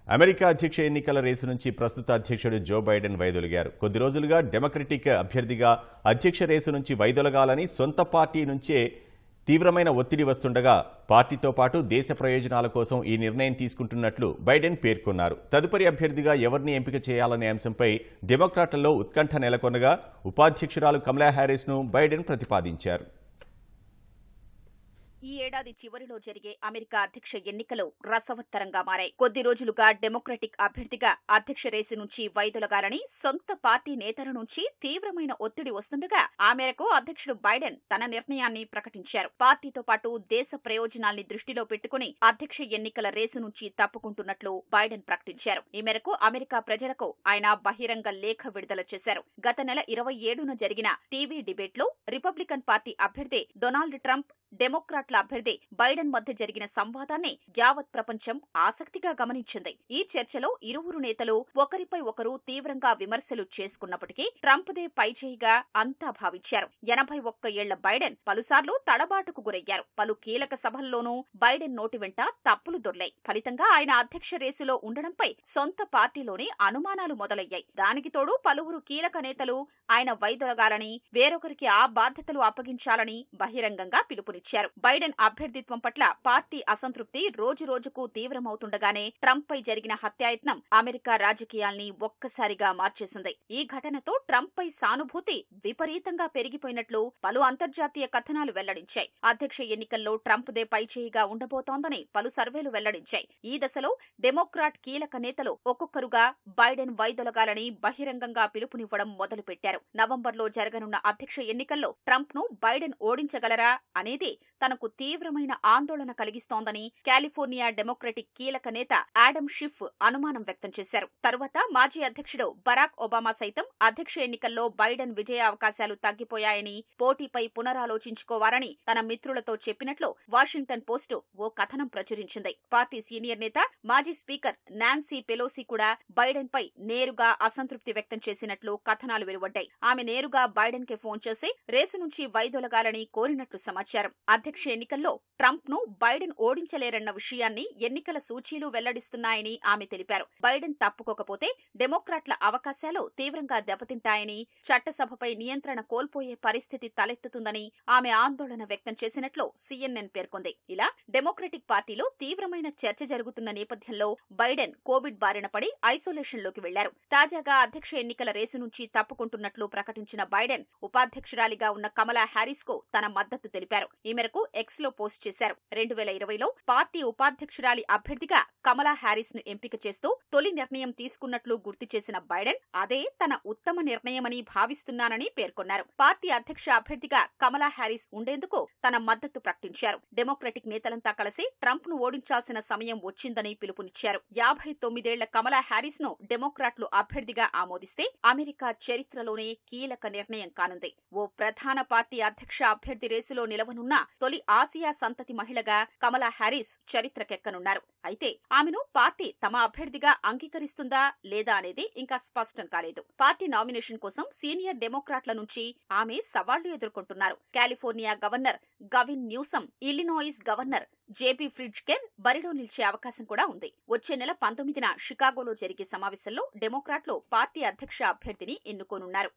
America అధ్యక్ష ఎన్నికల race నుంచి ప్రస్తుత అధ్యక్షుడు జో బైడెన్ వైదొలిగారు. కొద్ది రోజులుగా డెమోక్రటిక్ అభ్యర్థిగా అధ్యక్ష రేసు నుంచి వైదొలగాలని సొంత పార్టీ నుంచే తీవ్రమైన ఒత్తిడి వస్తుండగా పార్టీతో పాటు దేశ ప్రయోజనాల కోసం ఈ నిర్ణయం తీసుకుంటున్నట్లు బైడెన్ పేర్కొన్నారు. తదుపరి అభ్యర్థిగా ఎవరిని ఎంపిక చేయాలనే అంశంపై డెమోక్రాట్లలో ఉత్కంఠ నెలకొనగా ఉపాధ్యక్షురాలు కమలా హ్యారిస్ను బైడెన్ ప్రతిపాదించారు. ఈ ఏడాది చివరిలో జరిగే అమెరికా అధ్యక్ష ఎన్నికలు రసవత్తరంగా మారాయి. కొద్ది రోజులుగా డెమోక్రటిక్ అభ్యర్థిగా అధ్యక్ష రేసు నుంచి వైదొలగాలని సొంత పార్టీ నేతల నుంచి తీవ్రమైన ఒత్తిడి వస్తుండగా ఆ మేరకు అధ్యక్షుడు బైడెన్ తన నిర్ణయాన్ని ప్రకటించారు. పార్టీతో పాటు దేశ ప్రయోజనాల్ని దృష్టిలో పెట్టుకుని అధ్యక్ష ఎన్నికల రేసు నుంచి తప్పుకుంటున్నట్లు బైడెన్ ప్రకటించారు. ఈ మేరకు అమెరికా ప్రజలకు ఆయన బహిరంగ లేఖ విడుదల చేశారు. గత నెల 27న జరిగిన టీవీ డిబేట్లో రిపబ్లికన్ పార్టీ అభ్యర్థి డొనాల్డ్ ట్రంప్, డెమోక్రాట్ల అభ్యర్థి బైడెన్ మధ్య జరిగిన సంవాదాన్ని యావత్ ప్రపంచం ఆసక్తిగా గమనించింది. ఈ చర్చలో ఇరువురు నేతలు ఒకరిపై ఒకరు తీవ్రంగా విమర్శలు చేసుకున్నప్పటికీ ట్రంప్దే పైచేయిగా అంతా భావించారు. 81 ఏళ్ల బైడెన్ పలుసార్లు తడబాటుకు గురయ్యారు. పలు కీలక సభల్లోనూ బైడెన్ నోటి వెంట తప్పులు దొర్లాయి. ఫలితంగా ఆయన అధ్యక్ష రేసులో ఉండడంపై సొంత పార్టీలోనే అనుమానాలు మొదలయ్యాయి. దానికి తోడు పలువురు కీలక నేతలు ఆయన వైదొలగాలని, వేరొకరికి ఆ బాధ్యతలు అప్పగించాలని బహిరంగంగా పిలుపునిచ్చారు. బైడెన్ అభ్యర్థిత్వం పట్ల పార్టీ అసంతృప్తి రోజురోజుకు తీవ్రమవుతుండగానే ట్రంప్ పై జరిగిన హత్యాయత్నం అమెరికా రాజకీయాల్ని ఒక్కసారిగా మార్చేసింది. ఈ ఘటనతో ట్రంప్ పై సానుభూతి విపరీతంగా పెరిగిపోయినట్లు పలు అంతర్జాతీయ కథనాలు వెల్లడించాయి. అధ్యక్ష ఎన్నికల్లో ట్రంప్దే పైచేయిగా ఉండబోతోందని పలు సర్వేలు వెల్లడించాయి. ఈ దశలో డెమోక్రాట్ కీలక నేతలు ఒక్కొక్కరుగా బైడెన్ వైదొలగాలని బహిరంగంగా పిలుపునివ్వడం మొదలుపెట్టారు. నవంబర్లో జరగనున్న అధ్యక్ష ఎన్నికల్లో ట్రంప్ ను బైడెన్ ఓడించగలరా అనేది తనకు తీవ్రమైన ఆందోళన కలిగిస్తోందని కాలిఫోర్నియా డెమోక్రటిక్ కీలక నేత ఆడమ్ షిఫ్ అనుమానం వ్యక్తం చేశారు. తరువాత మాజీ అధ్యక్షుడు బరాక్ ఒబామా సైతం అధ్యక్ష ఎన్నికల్లో బైడెన్ విజయ అవకాశాలు తగ్గిపోయాయని, పోటీపై పునరాలోచించుకోవాలని తన మిత్రులతో చెప్పినట్లు వాషింగ్టన్ పోస్టు ఓ కథనం ప్రచురించింది. పార్టీ సీనియర్ నేత, మాజీ స్పీకర్ నాన్సీ పెలోసి కూడా బైడెన్ పై నేరుగా అసంతృప్తి వ్యక్తం చేసినట్లు కథనాలు వెలువడ్డాయి. ఆమె నేరుగా బైడెన్ కి ఫోన్ చేసి రేసు నుంచి వైదొలగాలని కోరినట్లు సమాచారం. అధ్యక్ష ఎన్నికల్లో ట్రంప్ ను బైడెన్ ఓడించలేరన్న విషయాన్ని ఎన్నికల సూచీలు వెల్లడిస్తున్నాయని ఆమె తెలిపారు. బైడెన్ తప్పుకోకపోతే డెమోక్రాట్ల అవకాశాలు తీవ్రంగా దెబ్బతింటాయని, చట్టసభపై నియంత్రణ కోల్పోయే పరిస్థితి తలెత్తుతుందని ఆమె ఆందోళన వ్యక్తం చేసినట్లు CNN పేర్కొంది. ఇలా డెమోక్రటిక్ పార్టీలో తీవ్రమైన చర్చ జరుగుతున్న నేపథ్యంలో బైడెన్ కోవిడ్ బారిన పడి ఐసోలేషన్ లోకి వెళ్లారు. తాజాగా అధ్యక్ష ఎన్నికల రేసు నుంచి తప్పుకుంటున్నట్లు ప్రకటించిన బైడెన్ ఉపాధ్యక్షురాలిగా ఉన్న కమలా హ్యారిస్ కు తన మద్దతు తెలిపారు. ఈ మేరకు ఎక్స్ లో పోస్ట్ చేశారు. 2020లో పార్టీ ఉపాధ్యక్షురాలి అభ్యర్థిగా కమలా హ్యారిస్ ను ఎంపిక చేస్తూ తొలి నిర్ణయం తీసుకున్నట్లు గుర్తు చేసిన బైడెన్ అదే తన ఉత్తమ నిర్ణయమని భావిస్తున్నానని పేర్కొన్నారు. పార్టీ అధ్యక్ష అభ్యర్థిగా కమలా హ్యారిస్ ఉండేందుకు తన మద్దతు ప్రకటించారు. డెమోక్రటిక్ నేతలంతా కలిసి ట్రంప్ ను ఓడించాల్సిన సమయం వచ్చిందని పిలుపునిచ్చారు. 59 ఏళ్ల కమలా హ్యారిస్ ను డెమోక్రాట్లు అభ్యర్థిగా ఆమోదిస్తే అమెరికా చరిత్రలోనే కీలక నిర్ణయం కానుంది. ఓ ప్రధాన పార్టీ అధ్యక్ష అభ్యర్థి రేసులో నిలవనున్న తొలి ఆసియా సంతతి మహిళగా కమలా హ్యారిస్ చరిత్రకెక్కనున్నారు. అయితే ఆమెను పార్టీ తమ అభ్యర్థిగా అంగీకరిస్తుందా లేదా అనేది ఇంకా స్పష్టం కాలేదు. పార్టీ నామినేషన్ కోసం సీనియర్ డెమోక్రాట్ల నుంచి ఆమె సవాళ్లు ఎదుర్కొంటున్నారు. California governor Gavin Newsom, Illinois governor JB Pritzker బరిలో నిలిచే అవకాశం కూడా ఉంది. వచ్చే నెల 19న షికాగోలో జరిగే సమావేశంలో డెమోక్రాట్లు పార్టీ అధ్యక్ష అభ్యర్థిని ఎన్నుకోనున్నారు.